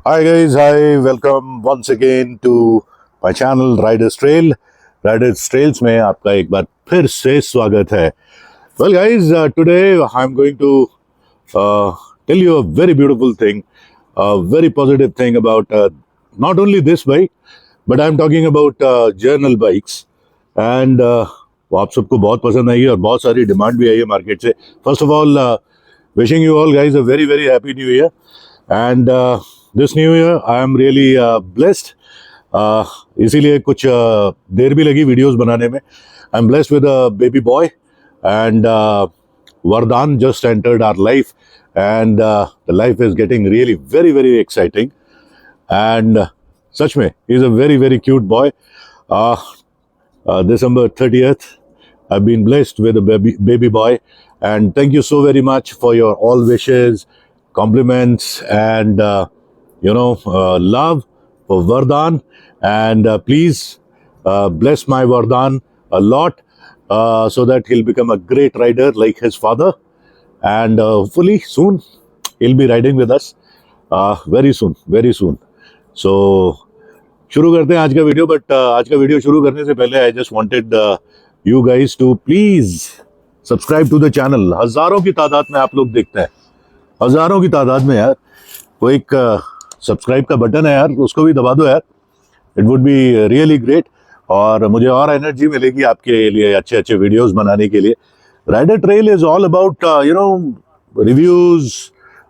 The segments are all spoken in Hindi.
Hi guys, hi, welcome once again to my channel Riders Trail. Riders Trails में आपका एक बार फिर से स्वागत है. Well guys, today I'm going to tell you a very beautiful thing, a very positive thing about not only this bike, but I'm talking about journal bikes. And वो आप सबको बहुत पसंद आई है और बहुत सारी डिमांड भी आई है मार्केट से. First of all, wishing you all guys a very very happy new year. And this new year I am really blessed. इसीलिए कुछ देर भी लगी वीडियोस बनाने में. I'm blessed with a baby boy, and Vardhan just entered our life, and the life is getting really very very exciting. And सच में he's a very very cute boy. December 30th, I've been blessed with a baby boy, and thank you so very much for your all wishes, compliments, and love for Vardhan. And please bless my Vardhan a lot, so that he'll become a great rider like his father, and hopefully soon he'll be riding with us, very soon, very soon. So शुरू करते हैं आज का वीडियो. बट आज का वीडियो शुरू करने से पहले I just wanted you guys to please subscribe to the channel. हजारों की तादाद में आप लोग देखते हैं, हजारों की तादाद में यार. वो एक सब्सक्राइब का बटन है यार, उसको भी दबा दो यार. It would be really great, और मुझे और एनर्जी मिलेगी आपके लिए अच्छे अच्छे वीडियोस बनाने के लिए. Rider trail is all about reviews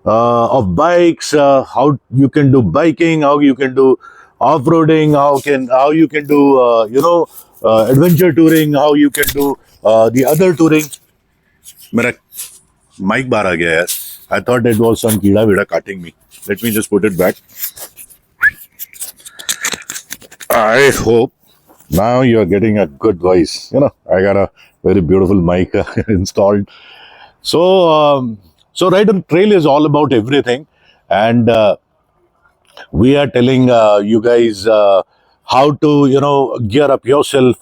of bikes, how you can do biking, how you can do off-roading, how you can do adventure touring, how you can do the other touring. मेरा mic बाहर आ गया यार. I thought it was some कीड़ा वीड़ा cutting me. Let me just put it back. I hope now you are getting a good voice. I got a very beautiful mic installed. So Rider Trail is all about everything, and we are telling you guys how to gear up yourself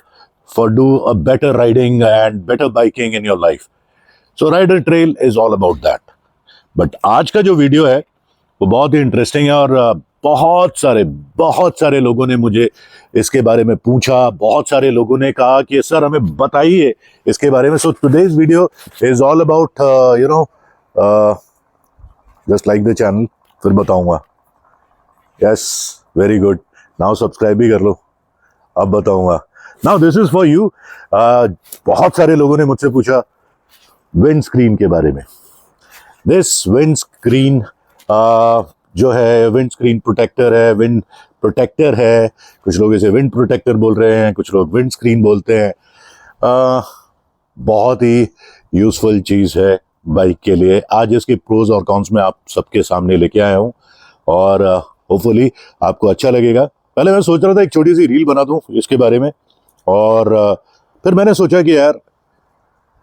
for do a better riding and better biking in your life. So Rider Trail is all about that. But आज का जो वीडियो है वो बहुत ही इंटरेस्टिंग है, और बहुत सारे लोगों ने मुझे इसके बारे में पूछा. बहुत सारे लोगों ने कहा कि सर हमें बताइए इसके बारे में. So today's video is all about just like the channel. फिर बताऊंगा. Yes, very good. Now subscribe भी कर लो. अब बताऊंगा. Now this is for you. बहुत सारे लोगों ने मुझसे पूछा विंड स्क्रीन के बारे में. दिस विंड स्क्रीन जो है, विंड स्क्रीन प्रोटेक्टर है, विंड प्रोटेक्टर है. कुछ लोग इसे विंड प्रोटेक्टर बोल रहे हैं, कुछ लोग विंड स्क्रीन बोलते हैं. बहुत ही यूजफुल चीज़ है बाइक के लिए. आज इसके प्रोज और कॉन्स में आप सबके सामने लेके आया हूँ, और होपफुली आपको अच्छा लगेगा. पहले मैं सोच रहा था एक छोटी सी रील बना दूँ इसके बारे में, और फिर मैंने सोचा कि यार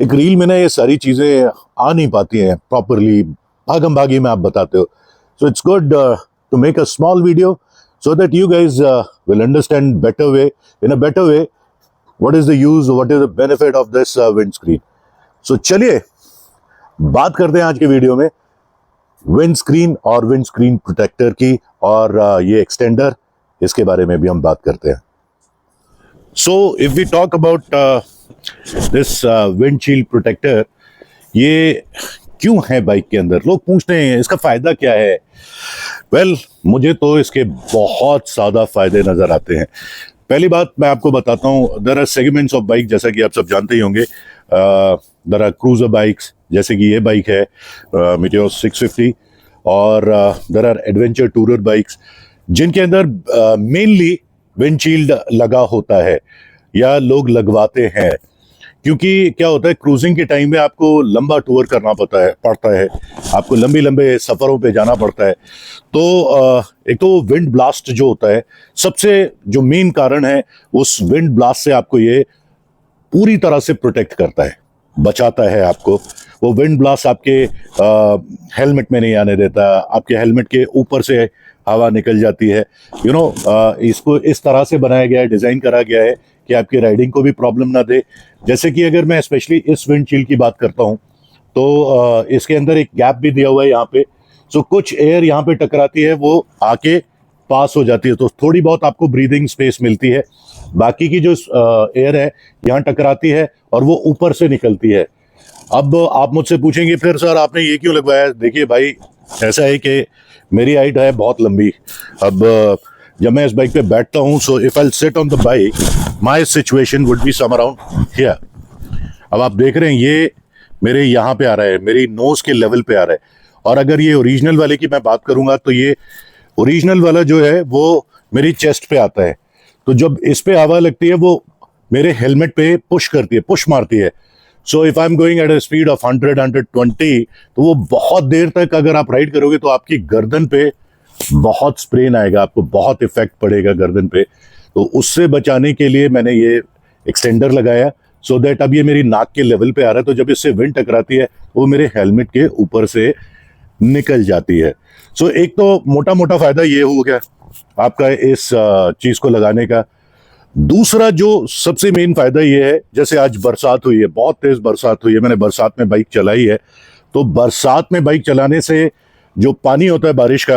एक रील में ना ये सारी चीज़ें आ नहीं पाती हैं प्रॉपरली, भागम भागी में आप बताते हो. So it's good to make a small video so that you guys will understand in a better way what is the use, what is the benefit of this windscreen. So चलिए बात करते हैं आज के वीडियो में विंड स्क्रीन और विंड स्क्रीन प्रोटेक्टर की, और ये एक्सटेंडर, इसके बारे में भी हम बात करते हैं. So if we talk about this windshield protector, ये क्यों है बाइक के अंदर? लोग पूछते हैं इसका फायदा क्या है. वेल, मुझे तो इसके बहुत ज़्यादा फायदे नज़र आते हैं. पहली बात मैं आपको बताता हूँ, there are segments of bike, जैसा कि आप सब जानते ही होंगे. देयर आर क्रूजर बाइक्स, जैसे कि ये बाइक है मीटियोर 650, और there are adventure tourer bikes जिनके अंदर मेनली विंडशील्ड लगा होता है या लोग लगवाते हैं. क्योंकि क्या होता है, क्रूजिंग के टाइम में आपको लंबा टूर करना पड़ता है, आपको लंबे लंबे सफ़रों पे जाना पड़ता है. तो एक तो विंड ब्लास्ट जो होता है, सबसे जो मेन कारण है, उस विंड ब्लास्ट से आपको ये पूरी तरह से प्रोटेक्ट करता है, बचाता है आपको. वो विंड ब्लास्ट आपके हेलमेट में नहीं आने देता, आपके हेलमेट के ऊपर से हवा निकल जाती है. इसको इस तरह से बनाया गया है, डिज़ाइन करा गया है कि आपकी राइडिंग को भी प्रॉब्लम ना दे. जैसे कि अगर मैं स्पेशली इस विंडशील्ड की बात करता हूँ, तो इसके अंदर एक गैप भी दिया हुआ है यहाँ पे, सो कुछ एयर यहाँ पे टकराती है, वो आके पास हो जाती है, तो थोड़ी बहुत आपको ब्रीदिंग स्पेस मिलती है। बाकी की जो एयर है यहाँ टकराती है और वो ऊपर से निकलती है। अब आप मुझसे पूछेंगे फिर सर आपने ये क्यों लगवाया? देखिए भाई, ऐसा है कि मेरी हाइट है बहुत लंबी। अब जब मैं इस बाइक पे बैठता हूँ, so if I sit on the bike, my situation would be some around here. अब आप देख रहे हैं ये मेरे यहाँ पे आ रहा है, मेरी नोज के लेवल पे आ रहा है। और अगर ये ओरिजिनल वाले की मैं बात करूंगा तो ये ओरिजिनल वाला जो है वो मेरी चेस्ट पे आता है। तो जब इस पे हवा लगती है वो मेरे हेलमेट पे पुश करती है, पुश मारती है। सो if I am going at a speed of 100-120, तो वो बहुत देर तक अगर आप राइड करोगे तो आपकी गर्दन पे बहुत स्प्रेन आएगा, आपको बहुत इफेक्ट पड़ेगा गर्दन पे। तो उससे बचाने के लिए मैंने ये एक्सटेंडर लगाया, सो दैट अब ये मेरी नाक के लेवल पे आ रहा है, तो जब इससे विंड टकराती है वो मेरे हेलमेट के ऊपर से निकल जाती है। सो एक तो मोटा मोटा फायदा ये हो गया आपका इस चीज को लगाने का। दूसरा जो सबसे मेन फायदा ये है, जैसे आज बरसात हुई है, बहुत तेज बरसात हुई है, मैंने बरसात में बाइक चलाई है, तो बरसात में बाइक चलाने से जो पानी होता है बारिश का,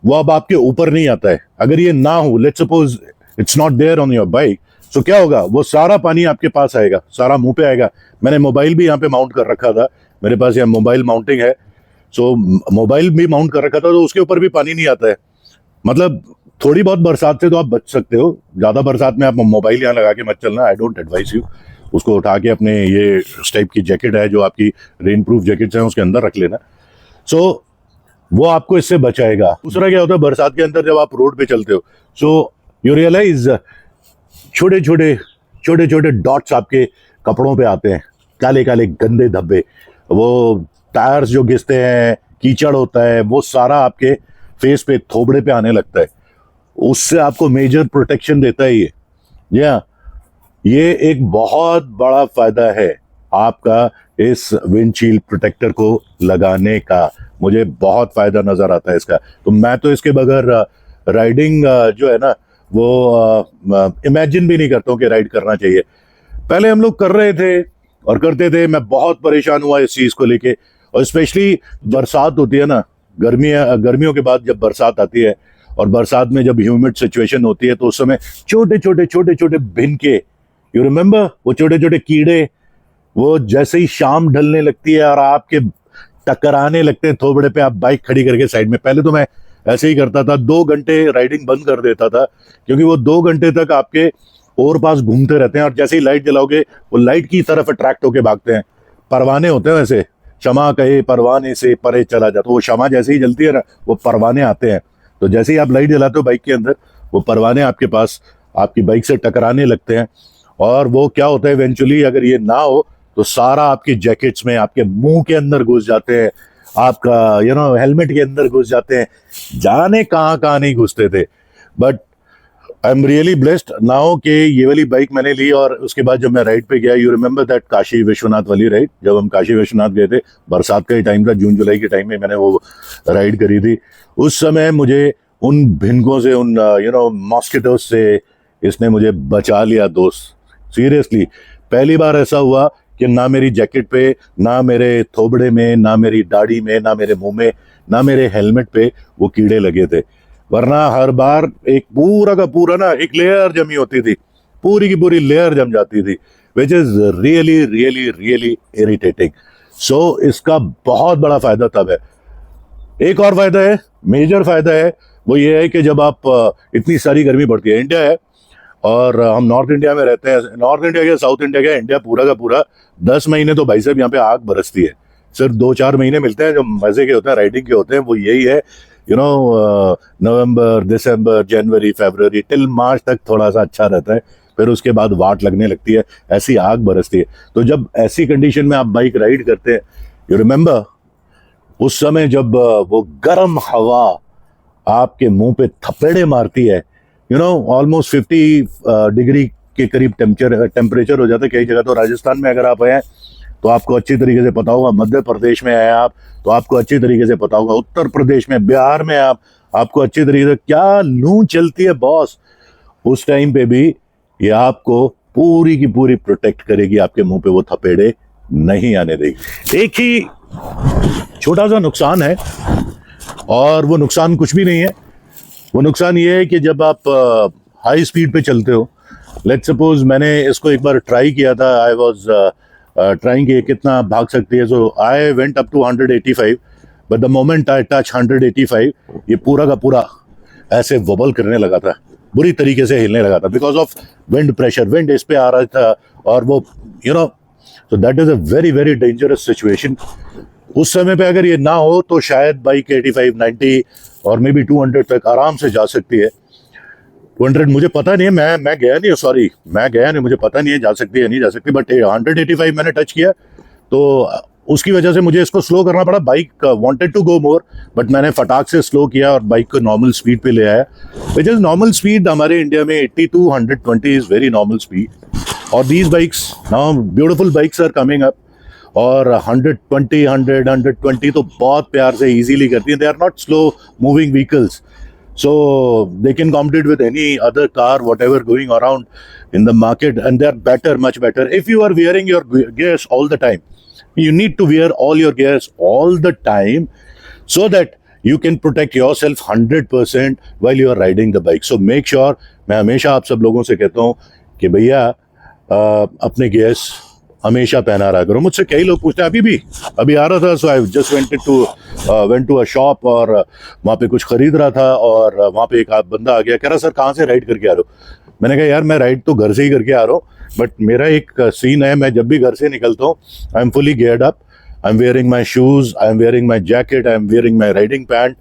वो अब आपके ऊपर नहीं आता है। अगर ये ना हो, let's suppose it's not there on your bike, तो क्या होगा, वो सारा पानी आपके पास आएगा, सारा मुंह पे आएगा। मैंने मोबाइल भी यहाँ पे माउंट कर रखा था, मेरे पास यहाँ मोबाइल माउंटिंग है, सो मोबाइल भी माउंट कर रखा था, तो उसके ऊपर भी पानी नहीं आता है। मतलब थोड़ी बहुत बरसात से तो आप बच सकते हो, ज्यादा बरसात में आप मोबाइल यहाँ लगा के मत चलना, आई डोंट एडवाइस यू। उसको उठा के अपने ये इस टाइप की जैकेट है जो आपकी रेन प्रूफ जैकेट्स हैं उसके अंदर रख लेना। सो वो आपको इससे बचाएगा। दूसरा क्या होता है, बरसात के अंदर जब आप रोड पे चलते हो, सो यू रियलाइज छोटे छोटे डॉट्स आपके कपड़ों पे आते हैं, काले काले गंदे धब्बे, वो टायर्स जो घिसते हैं, कीचड़ होता है, वो सारा आपके फेस पे, थोबड़े पे आने लगता है। उससे आपको मेजर प्रोटेक्शन देता है ये एक बहुत बड़ा फायदा है आपका इस विंडशील्ड प्रोटेक्टर को लगाने का। मुझे बहुत फायदा नजर आता है इसका। तो मैं तो इसके बगैर राइडिंग जो है ना वो इमेजिन भी नहीं करता हूँ कि राइड करना चाहिए। पहले हम लोग कर रहे थे और करते थे, मैं बहुत परेशान हुआ इस चीज को लेके। और स्पेशली बरसात होती है ना, गर्मियों के बाद जब बरसात आती है और बरसात में जब ह्यूमिड सिचुएशन होती है, तो उस समय छोटे छोटे भिनके, यू रिमेम्बर, वो छोटे छोटे कीड़े, वो जैसे ही शाम ढलने लगती है और आपके टकराने लगते हैं थोबड़े पे, आप बाइक खड़ी करके साइड में, पहले तो मैं ऐसे ही करता था, 2 घंटे राइडिंग बंद कर देता था, क्योंकि वो 2 घंटे तक आपके और पास घूमते रहते हैं और जैसे ही लाइट जलाओगे वो लाइट की तरफ अट्रैक्ट होके भागते हैं। परवाने होते हैं वैसे, क्षमा कहे परवाने से परे चला जाता, तो वो क्षमा जैसे ही जलती है ना, वो परवाने आते हैं। तो जैसे ही आप लाइट जलाते हो बाइक के अंदर, वो परवाने आपके पास आपकी बाइक से टकराने लगते हैं। और वो क्या होता है इवेंचुअली, अगर ये ना हो तो सारा आपकी जैकेट्स में, आपके मुंह के अंदर घुस जाते हैं, आपका हेलमेट के अंदर घुस जाते हैं, जाने कहाँ कहाँ नहीं घुसते थे। But I am really blessed now कि ये वाली बाइक मैंने ली। और उसके बाद जब मैं राइड पे गया, you remember that Kashi Vishwanath वाली राइड, जब हम काशी विश्वनाथ गए थे, बरसात का ही टाइम था, जून जुलाई के टाइम में मैंने वो राइड करी थी। उस समय मुझे उन भिनकों से, उन मॉस्किटोज से इसने मुझे बचा लिया दोस्त। सीरियसली पहली बार ऐसा हुआ कि ना मेरी जैकेट पे, ना मेरे थोबड़े में, ना मेरी दाढ़ी में, ना मेरे मुंह में, ना मेरे हेलमेट पे वो कीड़े लगे थे। वरना हर बार एक पूरा का पूरा ना एक लेयर जमी होती थी, पूरी की पूरी लेयर जम जाती थी, which is really really really irritating. So इसका बहुत बड़ा फायदा तब है। एक और फायदा है, मेजर फायदा है, वो ये है कि जब आप इतनी सारी गर्मी पड़ती है, इंडिया है और हम नॉर्थ इंडिया में रहते हैं, नॉर्थ इंडिया क्या साउथ इंडिया क्या, इंडिया पूरा का पूरा 10 महीने तो भाई साहब यहाँ पे आग बरसती है। सिर्फ 2-4 महीने मिलते हैं जो मजे के होते हैं, राइडिंग के होते हैं, वो यही है नवंबर, दिसंबर, जनवरी, फरवरी टिल मार्च तक थोड़ा सा अच्छा रहता है, फिर उसके बाद वाट लगने लगती है, ऐसी आग बरसती है। तो जब ऐसी कंडीशन में आप बाइक राइड करते हैं, यू रिमेम्बर उस समय जब वो गर्म हवा आपके मुंह पे थपेड़े मारती है, ऑलमोस्ट 50 डिग्री के करीब टेम्परेचर हो जाता है कई जगह। तो राजस्थान में अगर आप आए तो आपको अच्छी तरीके से पता होगा, मध्य प्रदेश में आए आप तो आपको अच्छी तरीके से पता होगा, उत्तर प्रदेश में, बिहार में आपको अच्छी तरीके से, क्या लू चलती है बॉस। उस टाइम पे भी ये आपको पूरी की पूरी प्रोटेक्ट करेगी, आपके मुंह पे वो थपेड़े नहीं आने देगी। एक ही छोटा सा नुकसान है, और वो नुकसान कुछ भी नहीं है। वो नुकसान ये है कि जब आप हाई स्पीड पे चलते हो, लेट्स सपोज मैंने इसको एक बार ट्राई किया था, आई वाज ट्राइंग कि कितना भाग सकती है, so I went up to 185, but the moment I touch 185 ये पूरा का पूरा ऐसे वबल करने लगा था, बुरी तरीके से हिलने लगा था, because of wind pressure. Wind इस पे आ रहा था और वो so that is a very very dangerous situation. उस समय पे अगर ये ना हो तो शायद बाइक 85, 90 और मे बी 200 तक आराम से जा सकती है। 200 मुझे पता नहीं है, मैं गया नहीं, सॉरी मैं गया नहीं, मुझे पता नहीं है जा सकती है नहीं जा सकती, बट 185 मैंने टच किया तो उसकी वजह से मुझे इसको स्लो करना पड़ा। Bike wanted to go more, but मैंने फटाक से स्लो किया और बाइक को नॉर्मल स्पीड पे ले आया, विच इज नॉर्मल स्पीड हमारे इंडिया में 80 to 120 is very normal speed. और these bikes now beautiful bikes are coming up, और 120, 120 तो बहुत प्यार से इजीली करती हैं। They are not slow moving vehicles, so they can compete with any other car whatever going around in the market, and they are better, much better. If you are wearing your gears all the time, you need to wear all your gears all the time so that you can protect yourself 100% while you are riding the bike. So make sure, मैं हमेशा आप सब लोगों से कहता हूँ कि भैया अपने गियर्स हमेशा पहना रहा करो। मुझसे कई लोग पूछते हैं, अभी आ रहा था, so I just went to a shop और वहाँ पे कुछ खरीद रहा था, और वहाँ पे एक बंदा आ गया, कह रहा सर कहाँ से राइड करके आ रहे हो। मैंने कहा यार मैं राइड तो घर से ही करके आ रहा हूँ, बट मेरा एक सीन है, मैं जब भी घर से निकलता हूँ I am fully geared up, I am wearing my shoes, I am wearing my jacket, I am wearing my riding pant,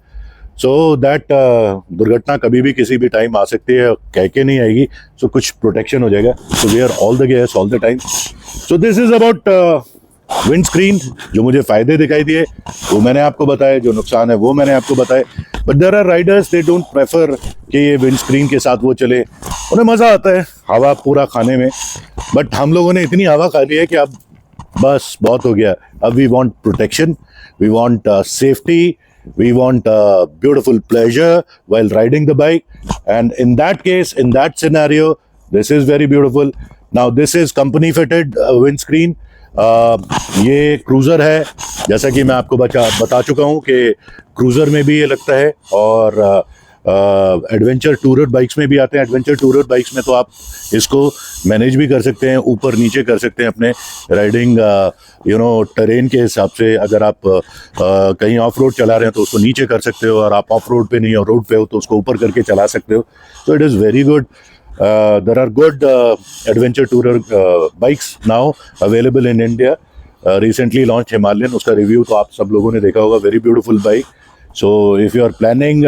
so that दुर्घटना कभी भी किसी भी टाइम आ सकती है, कह के नहीं आएगी, सो कुछ प्रोटेक्शन हो जाएगा। So wear all the gears all the time. So this is about wind screen. जो मुझे फायदे दिखाई दिए वो मैंने आपको बताए, जो नुकसान है वो मैंने आपको बताए, but there are riders they don't prefer कि ये विंड स्क्रीन के साथ वो चले, उन्हें मज़ा आता है हवा पूरा खाने में, बट हम लोगों ने इतनी हवा खा ली है कि अब बस बहुत हो गया। अब we want protection, we want safety, we want beautiful pleasure while riding the bike, and in that case, in that scenario, this is very beautiful. Now this is company fitted windscreen. ये क्रूज़र है, जैसा कि मैं आपको बता चुका हूँ कि क्रूज़र में भी ये लगता है, और एडवेंचर टूरर बाइक्स में भी आते हैं। एडवेंचर टूरर बाइक्स में तो आप इसको मैनेज भी कर सकते हैं, ऊपर नीचे कर सकते हैं अपने राइडिंग टेरेन के हिसाब से। अगर आप कहीं ऑफ रोड चला रहे हैं तो उसको नीचे कर सकते हो, और आप ऑफ रोड पे नहीं हो, रोड पे हो तो उसको ऊपर करके चला सकते हो। So it is very good. There are good adventure tourer bikes now available in India. Recently launched Himalayan, उसका रिव्यू तो आप सब लोगों ने देखा होगा, very beautiful bike. So if you are planning,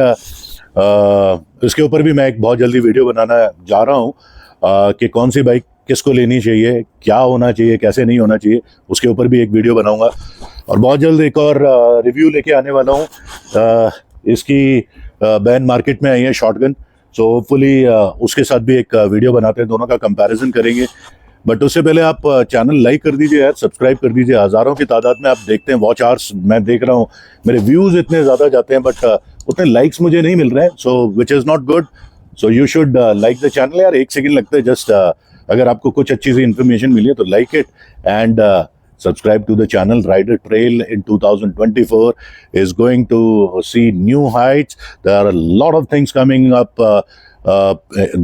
इसके ऊपर भी मैं एक बहुत जल्दी वीडियो बनाना जा रहा हूँ कि कौन सी बाइक किसको लेनी चाहिए, क्या होना चाहिए, कैसे नहीं होना चाहिए, उसके ऊपर भी एक वीडियो बनाऊंगा. और बहुत जल्द एक और रिव्यू लेके आने वाला हूँ. इसकी बैन मार्केट में आई है शॉटगन, सो होपफुली उसके साथ भी एक वीडियो बनाते हैं, दोनों का कंपैरिजन करेंगे. बट उससे पहले आप चैनल लाइक कर दीजिए यार, सब्सक्राइब कर दीजिए. हज़ारों की तादाद में आप देखते हैं, वॉच आवर्स मैं देख रहा हूँ, मेरे व्यूज़ इतने ज़्यादा जाते हैं बट उतने लाइक्स मुझे नहीं मिल रहे हैं, so which is not good. So you should like the channel यार. एक सेकंड लगता है जस्ट, अगर आपको कुछ अच्छी सी इन्फॉर्मेशन मिली है तो like it and subscribe to the channel. Rider Trail in 2024 is going to see new heights. There are a lot of things coming up.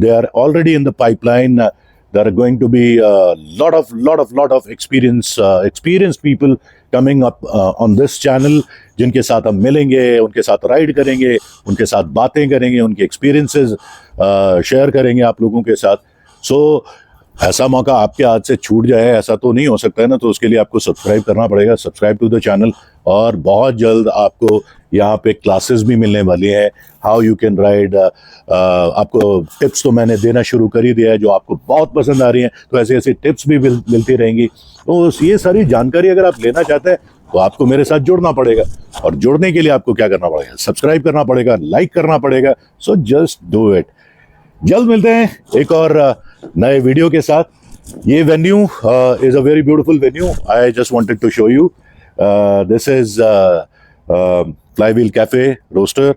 They are already in the pipeline. There are going to be a lot of experienced people coming up on this channel, जिनके साथ हम मिलेंगे, उनके साथ राइड करेंगे, उनके साथ बातें करेंगे, उनके एक्सपीरियंसेस शेयर करेंगे आप लोगों के साथ. सो ऐसा मौका आपके हाथ से छूट जाए ऐसा तो नहीं हो सकता है ना, तो उसके लिए आपको सब्सक्राइब करना पड़ेगा. Subscribe to the channel. और बहुत जल्द आपको यहाँ पे क्लासेस भी मिलने वाली हैं, हाउ यू कैन राइड. आपको टिप्स तो मैंने देना शुरू कर ही दिया है, जो आपको बहुत पसंद आ रही हैं, तो ऐसी ऐसी टिप्स भी मिलती रहेंगी. तो ये सारी जानकारी अगर आप लेना चाहते हैं तो आपको मेरे साथ जुड़ना पड़ेगा. और जुड़ने के लिए आपको क्या करना पड़ेगा? सब्सक्राइब करना पड़ेगा, लाइक करना पड़ेगा. So just do it. जल्द मिलते हैं एक और नए वीडियो के साथ. ये venue is a very beautiful venue. I just wanted to show you. This is Flywheel Cafe Roaster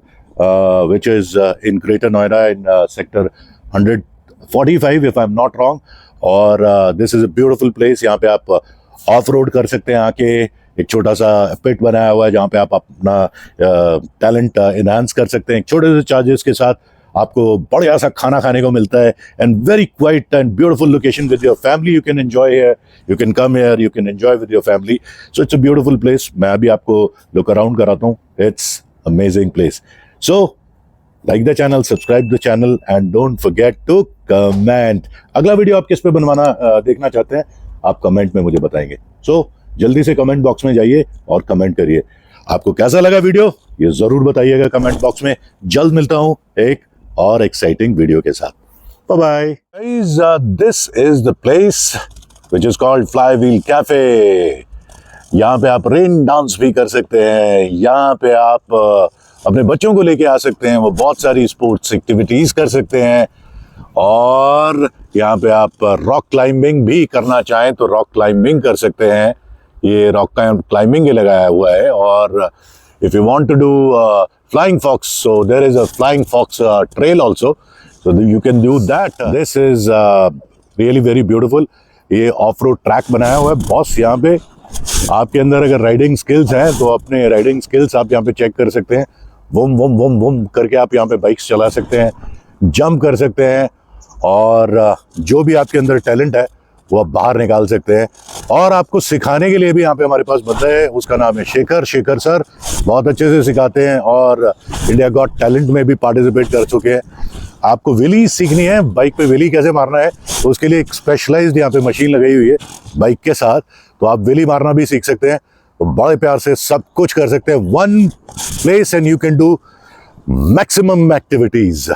which is in Greater Noida in sector 145 if I'm not wrong. और this is a beautiful place. यहाँ पे आप ऑफ रोड कर सकते हैं आके, एक छोटा सा पिट बनाया हुआ है जहाँ पे आप अपना टैलेंट इनहांस कर सकते हैं। एक छोटे से चार्जेस के साथ आपको बढ़िया सा खाना खाने को मिलता है and very quiet and beautiful location with your family. You can enjoy here, you can come here, you can enjoy with your family. So it's a beautiful place. मैं अभी आपको लुक अराउंड कराता हूँ। It's amazing place. So like the channel, subscribe the channel and don't forget to comment. अगला वीडियो आप किस पे बनवाना देखना चाहते हैं आप कमेंट में मुझे बताएंगे। सो जल्दी से कमेंट बॉक्स में जाइए और कमेंट करिए आपको कैसा लगा वीडियो, ये जरूर बताइएगा कमेंट बॉक्स में। जल्द मिलता हूं एक और एक्साइटिंग वीडियो के साथ। Bye bye guys, this is the place which is called Flywheel Cafe. यहाँ पे आप रेन डांस भी कर सकते हैं, यहाँ पे आप अपने बच्चों को लेके आ सकते हैं, वो बहुत सारी स्पोर्ट्स एक्टिविटीज कर सकते हैं। और यहाँ पे आप रॉक क्लाइंबिंग भी करना चाहें तो रॉक क्लाइंबिंग कर सकते हैं। ये रॉक क्लाइंबिंग ही लगाया हुआ है। और if you want to do flying fox, so there is a flying fox trail also, so you can do that. This is really very beautiful. ये ऑफ रोड ट्रैक बनाया हुआ है बॉस। यहाँ पे आपके अंदर अगर राइडिंग स्किल्स हैं तो अपने राइडिंग स्किल्स आप यहाँ पे चेक कर सकते हैं। वुम वुम वुम वुम करके आप यहाँ पे बाइक्स चला सकते हैं, जंप कर सकते हैं और जो भी आपके अंदर टैलेंट है वो आप बाहर निकाल सकते हैं। और आपको सिखाने के लिए भी यहाँ पे हमारे पास बंदा है, उसका नाम है शेखर। शेखर सर बहुत अच्छे से सिखाते हैं और इंडिया गॉट टैलेंट में भी पार्टिसिपेट कर चुके हैं। आपको व्हीली सीखनी है, बाइक पे व्हीली कैसे मारना है, तो उसके लिए एक स्पेशलाइज्ड यहाँ पे मशीन लगाई हुई है बाइक के साथ, तो आप व्हीली मारना भी सीख सकते हैं। तो बड़े प्यार से सब कुछ कर सकते हैं। One place and you can do maximum activities.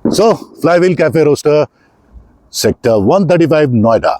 So Flywheel Cafe Roaster, sector 135 Noida.